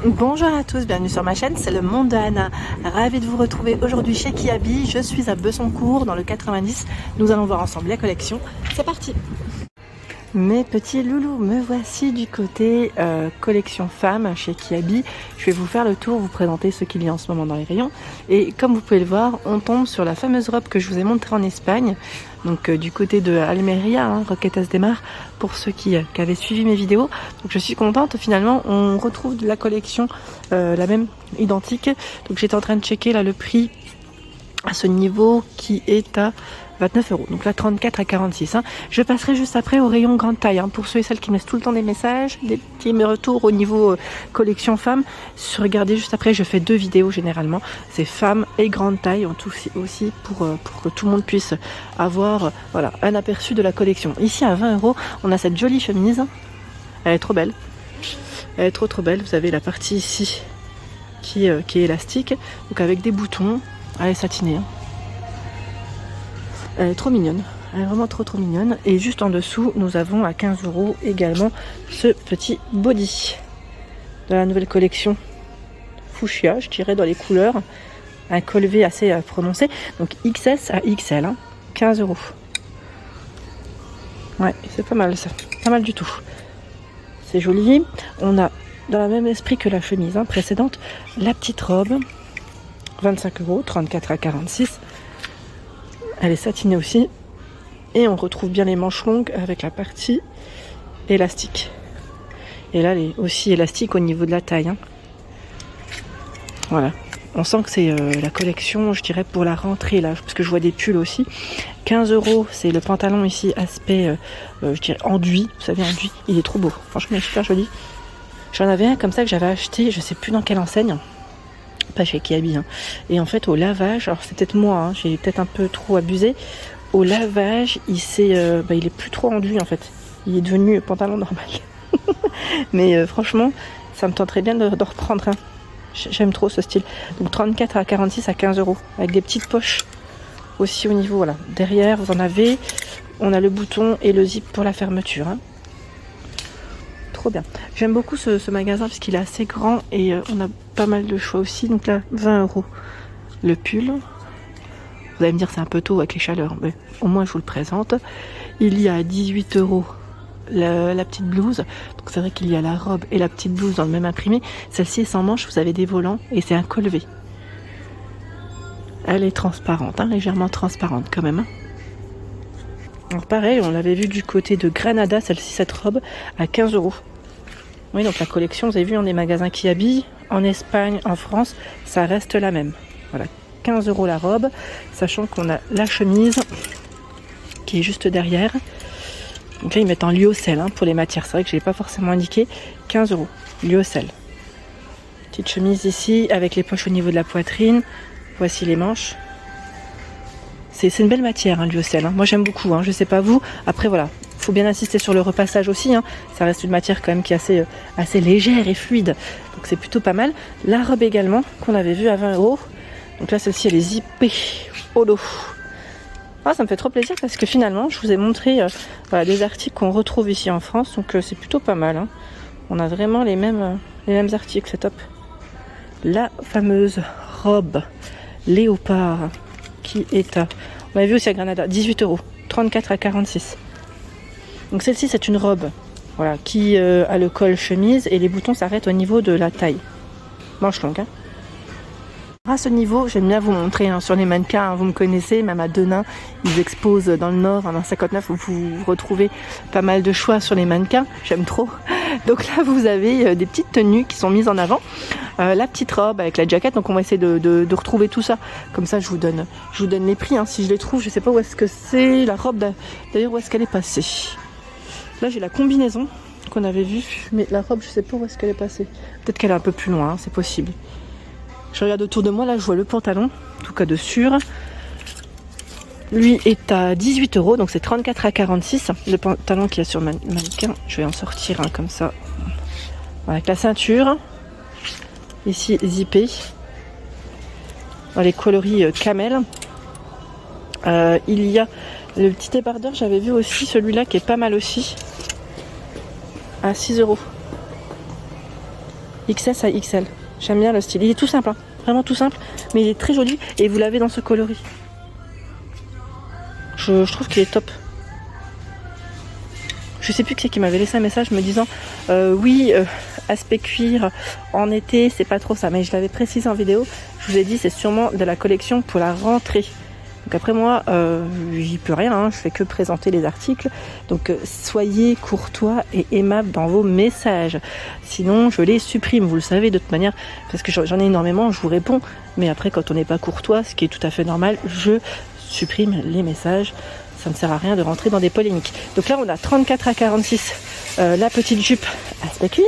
Bonjour à tous, bienvenue sur ma chaîne, c'est le monde de Anna. Ravie de vous retrouver aujourd'hui chez Kiabi. Je suis à Bessancourt dans le 90. Nous allons voir ensemble la collection. C'est parti! Mes petits loulous, me voici du côté collection femmes chez Kiabi. Je vais vous faire le tour, vous présenter ce qu'il y a en ce moment dans les rayons. Et comme vous pouvez le voir, on tombe sur la fameuse robe que je vous ai montrée en Espagne. Donc du côté de Almeria, hein, Roquetas de Mar, pour ceux qui avaient suivi mes vidéos. Donc je suis contente, finalement on retrouve de la collection la même, identique. Donc j'étais en train de checker là le prix à ce niveau qui est à 29 €. Donc là 34 à 46. Hein. Je passerai juste après au rayon grande taille. Hein, pour ceux et celles qui me laissent tout le temps des messages, des petits retours au niveau collection femmes. Regardez juste après, je fais 2 vidéos généralement. C'est femmes et grande taille aussi pour que tout le monde puisse avoir voilà, un aperçu de la collection. Ici à 20 €, on a cette jolie chemise. Elle est trop belle. Elle est trop belle. Vous avez la partie ici qui est élastique. Donc avec des boutons. Elle est satinée. Hein. Elle est trop mignonne. Elle est vraiment trop mignonne. Et juste en dessous, nous avons à 15 € également ce petit body de la nouvelle collection fuchsia, je dirais, dans les couleurs. Un col V assez prononcé. Donc XS à XL. Hein. 15 €. Ouais, c'est pas mal ça. Pas mal du tout. C'est joli. On a, dans le même esprit que la chemise précédente, la petite robe. 25 €, 34 à 46. Elle est satinée aussi. Et on retrouve bien les manches longues avec la partie élastique. Et là, elle est aussi élastique au niveau de la taille. Hein. Voilà. On sent que c'est la collection, je dirais, pour la rentrée, là. Parce que je vois des pulls aussi. 15 €, c'est le pantalon ici, aspect, je dirais, enduit. Vous savez, enduit. Il est trop beau. Franchement, il est super joli. J'en avais un comme ça que j'avais acheté, je sais plus dans quelle enseigne. Pas chez Kiabi. Hein. Et en fait, au lavage, alors c'est peut-être moi, hein, j'ai peut-être un peu trop abusé. Au lavage, il est plus trop enduit en fait. Il est devenu pantalon normal. Mais franchement, ça me tenterait bien de reprendre. Hein. J'aime trop ce style. Donc 34 à 46 à 15 €. Avec des petites poches aussi au niveau. Voilà. Derrière, vous en avez. On a le bouton et le zip pour la fermeture. Hein. Trop bien. J'aime beaucoup ce magasin parce qu'il est assez grand et on a pas mal de choix aussi. Donc là, 20 € le pull. Vous allez me dire c'est un peu tôt avec les chaleurs, mais au moins je vous le présente. Il y a 18 € la petite blouse. Donc c'est vrai qu'il y a la robe et la petite blouse dans le même imprimé. Celle-ci est sans manche, vous avez des volants et c'est un col V. Elle est transparente, hein, légèrement transparente quand même. Hein. Alors pareil, on l'avait vu du côté de Granada, celle-ci, cette robe, à 15 €. Oui, donc la collection, vous avez vu, on est magasins Kiabi, en Espagne, en France, ça reste la même. Voilà, 15 € la robe, sachant qu'on a la chemise qui est juste derrière. Donc là, ils mettent en lyocell pour les matières. C'est vrai que je ne l'ai pas forcément indiqué. 15 €, lyocell. Petite chemise ici, avec les poches au niveau de la poitrine. Voici les manches. C'est une belle matière, lyocell. Moi, j'aime beaucoup. Je sais pas vous. Après, voilà. Faut bien insister sur le repassage aussi. Ça reste une matière quand même qui est assez légère et fluide. Donc, c'est plutôt pas mal. La robe également, qu'on avait vue à 20 €. Donc là, celle-ci, elle est zippée au dos. Ah, ça me fait trop plaisir parce que finalement, je vous ai montré des articles qu'on retrouve ici en France. Donc, c'est plutôt pas mal. On a vraiment les mêmes articles. C'est top. La fameuse robe léopard qui est à... On l'a vu aussi à Granada, 18 €, 34 à 46. Donc celle-ci, c'est une robe voilà, qui a le col chemise et les boutons s'arrêtent au niveau de la taille. Manche longue. Hein. À ce niveau, j'aime bien vous montrer sur les mannequins, vous me connaissez, même à Denain, ils exposent dans le Nord, dans 59, où vous retrouvez pas mal de choix sur les mannequins, j'aime trop. Donc là, vous avez des petites tenues qui sont mises en avant, la petite robe avec la jaquette, donc on va essayer de retrouver tout ça. Comme ça, je vous donne les prix, si je les trouve, je sais pas où est-ce que c'est, la robe, d'ailleurs, où est-ce qu'elle est passée. Là, j'ai la combinaison qu'on avait vue, mais la robe, je sais pas où est-ce qu'elle est passée. Peut-être qu'elle est un peu plus loin, c'est possible. Je regarde autour de moi, là je vois le pantalon, en tout cas de sûr. Lui est à 18 €, donc c'est 34 à 46. Le pantalon qu'il y a sur le mannequin, je vais en sortir un comme ça. Avec la ceinture, ici zippé. Dans les coloris camel. Il y a le petit débardeur, j'avais vu aussi celui-là qui est pas mal aussi. À 6 €. XS à XL. J'aime bien le style. Il est tout simple, hein. Vraiment tout simple, mais il est très joli et vous l'avez dans ce coloris. Je trouve qu'il est top. Je sais plus qui c'est qui m'avait laissé un message me disant oui, aspect cuir en été, c'est pas trop ça. Mais je l'avais précisé en vidéo. Je vous ai dit, c'est sûrement de la collection pour la rentrée. Donc après moi, j'y peux rien, hein, je fais que présenter les articles. Donc soyez courtois et aimables dans vos messages. Sinon, je les supprime, vous le savez de toute manière, parce que j'en ai énormément, je vous réponds. Mais après, quand on n'est pas courtois, ce qui est tout à fait normal, je supprime les messages. Ça ne sert à rien de rentrer dans des polémiques. Donc là, on a 34 à 46. La petite jupe aspect cuir.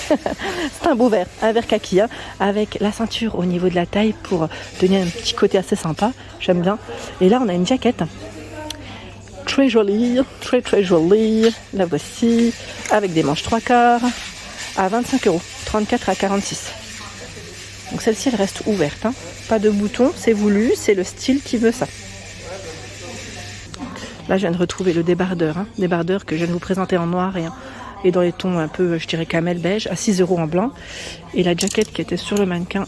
C'est un beau vert, un vert kaki, hein, avec la ceinture au niveau de la taille pour donner un petit côté assez sympa. J'aime bien. Et là, on a une jaquette très jolie, très jolie. La voici, avec des manches 3/4 à 25 €, 34 à 46. Donc celle-ci, elle reste ouverte, hein. Pas de boutons, c'est voulu, c'est le style qui veut ça. Là, je viens de retrouver le débardeur, hein, débardeur que je viens de vous présenter en noir et dans les tons un peu, je dirais, camel beige, à 6 € en blanc. Et la jaquette qui était sur le mannequin,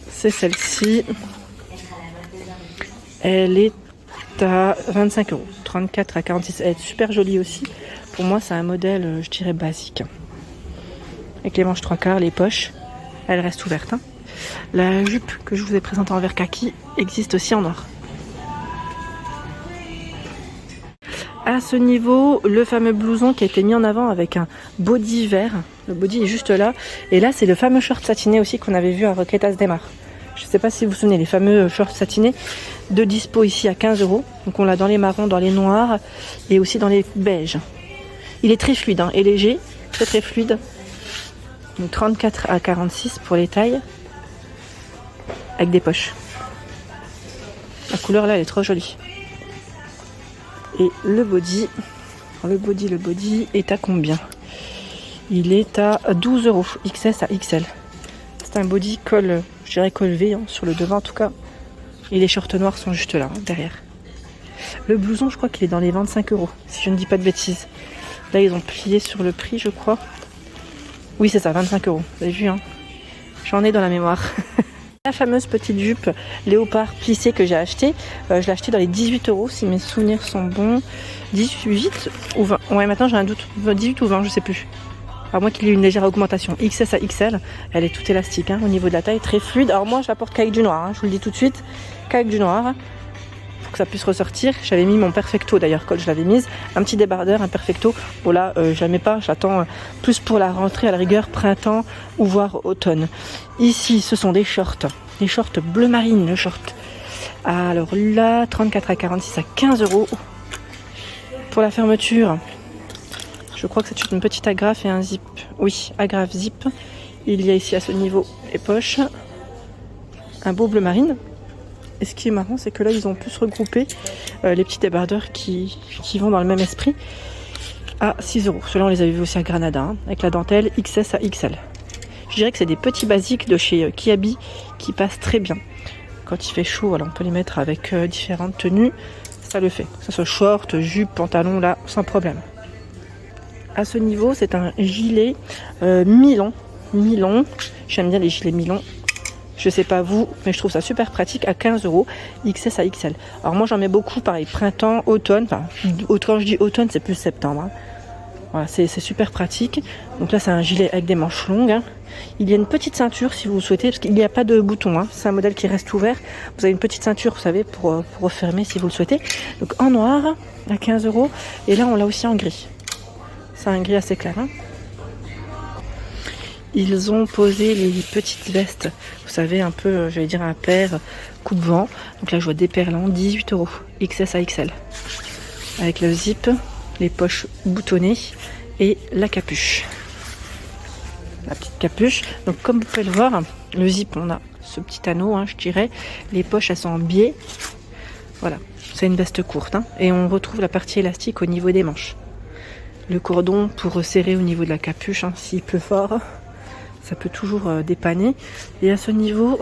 c'est celle-ci. Elle est à 25 €, 34 à 46. Elle est super jolie aussi. Pour moi, c'est un modèle, je dirais, basique. Avec les manches 3/4, les poches, elle reste ouverte, hein. La jupe que je vous ai présentée en vert kaki existe aussi en noir. À ce niveau, le fameux blouson qui a été mis en avant avec un body vert. Le body est juste là. Et là, c'est le fameux short satiné aussi qu'on avait vu à Roquetas des Mars. Je ne sais pas si vous vous souvenez, les fameux shorts satinés de dispo ici à 15 €. Donc on l'a dans les marrons, dans les noirs et aussi dans les beiges. Il est très fluide, hein, et léger, très fluide. Donc 34 à 46 pour les tailles. Avec des poches. La couleur là, elle est trop jolie. Et le body est à combien? Il est à 12 €, XS à XL. C'est un body col, je dirais col V, hein, sur le devant en tout cas. Et les shorts noirs sont juste là, hein, derrière. Le blouson, je crois qu'il est dans les 25 €, si je ne dis pas de bêtises. Là, ils ont plié sur le prix, je crois. Oui, c'est ça, 25 €. Vous avez vu, hein? J'en ai dans la mémoire. La fameuse petite jupe léopard plissée que j'ai achetée, je l'ai achetée dans les 18 € si mes souvenirs sont bons. 18 ou 20, ouais, maintenant j'ai un doute, 18 ou 20, je sais plus. À moins qu'il y ait une légère augmentation. XS à XL, elle est toute élastique, hein, au niveau de la taille, très fluide. Alors moi je la porte qu'avec du noir, hein, je vous le dis tout de suite, qu'avec du noir. Pour que ça puisse ressortir. J'avais mis mon perfecto d'ailleurs quand je l'avais mise. Un petit débardeur, un perfecto. Bon là, je la mets pas, j'attends plus pour la rentrée à la rigueur, printemps ou voire automne. Ici, ce sont des shorts. Des shorts bleu marine, le short. Alors là, 34 à 46 à 15 €. Pour la fermeture, je crois que c'est une petite agrafe et un zip. Oui, agrafe zip. Il y a ici à ce niveau les poches. Un beau bleu marine. Et ce qui est marrant, c'est que là, ils ont pu se regrouper les petits débardeurs qui vont dans le même esprit à 6 €. Ceux-là, on les avait vus aussi à Granada, hein, avec la dentelle XS à XL. Je dirais que c'est des petits basiques de chez Kiabi qui passent très bien. Quand il fait chaud, alors on peut les mettre avec différentes tenues. Ça le fait. Que ce soit short, jupe, pantalon, là, sans problème. À ce niveau, c'est un gilet mi-long. Mi-long. J'aime bien les gilets mi-longs. Je sais pas vous, mais je trouve ça super pratique à 15 €, XS à XL. Alors moi j'en mets beaucoup, pareil, printemps, automne. Enfin, quand je dis automne, c'est plus septembre, hein. Voilà, c'est super pratique. Donc là c'est un gilet avec des manches longues, hein. Il y a une petite ceinture si vous le souhaitez, parce qu'il n'y a pas de bouton, hein. C'est un modèle qui reste ouvert. Vous avez une petite ceinture, vous savez, pour refermer si vous le souhaitez. Donc en noir, à 15 €. Et là on l'a aussi en gris. C'est un gris assez clair, hein. Ils ont posé les petites vestes, vous savez, un peu, j'allais dire un paire coupe-vent. Donc là, je vois des perlants, 18 €, XS à XL. Avec le zip, les poches boutonnées et la capuche. La petite capuche. Donc comme vous pouvez le voir, le zip, on a ce petit anneau, hein, je dirais. Les poches, elles sont en biais. Voilà, c'est une veste courte, hein. Et on retrouve la partie élastique au niveau des manches. Le cordon pour resserrer au niveau de la capuche, hein, s'il pleut fort. Ça peut toujours dépanner. Et à ce niveau,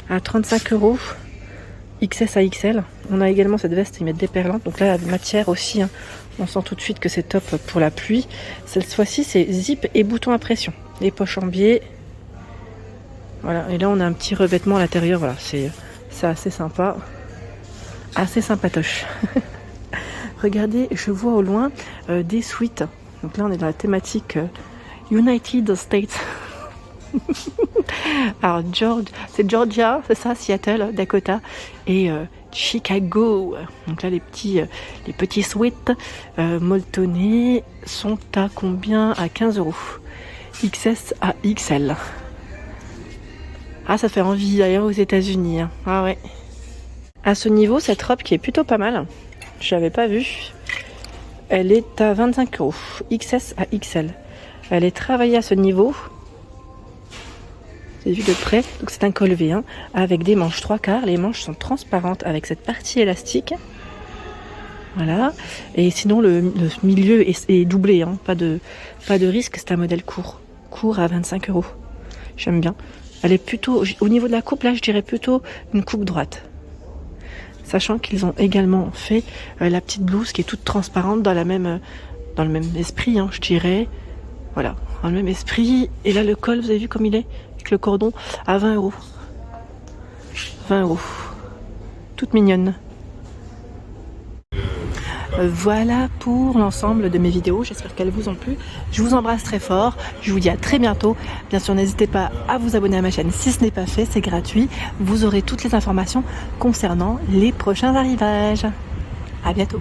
à 35 €, XS à XL, On a également cette veste, ils mettent des perlantes. Donc là, la matière aussi, hein, on sent tout de suite que c'est top pour la pluie. Cette fois-ci, c'est zip et bouton à pression. Les poches en biais. Voilà, et là, on a un petit revêtement à l'intérieur. Voilà, c'est assez sympa. Assez sympatoche. Regardez, je vois au loin des suites. Donc là, on est dans la thématique United States. Alors, c'est Georgia, c'est ça, Seattle, Dakota et Chicago. Donc là, les petits suites molletonnés sont à combien? À 15 €. XS à XL. Ah, ça fait envie d'ailleurs aux États-Unis. Hein. Ah ouais. À ce niveau, cette robe qui est plutôt pas mal, je l'avais pas vue, elle est à 25 €, XS à XL. Elle est travaillée à ce niveau, c'est vu de près, donc c'est un col V, hein, avec des manches 3/4. Les manches sont transparentes avec cette partie élastique. Voilà, et sinon le milieu est doublé, hein, pas de risque, c'est un modèle court à 25 €. J'aime bien. Elle est plutôt, au niveau de la coupe, là je dirais plutôt une coupe droite. Sachant qu'ils ont également fait la petite blouse qui est toute transparente dans le même esprit, hein, je dirais. Voilà, dans le même esprit. Et là, le col, vous avez vu comme il est? Avec le cordon à 20 €. 20 €. Toute mignonne. Voilà pour l'ensemble de mes vidéos, j'espère qu'elles vous ont plu. Je vous embrasse très fort, je vous dis à très bientôt. Bien sûr, n'hésitez pas à vous abonner à ma chaîne si ce n'est pas fait, c'est gratuit. Vous aurez toutes les informations concernant les prochains arrivages. À bientôt.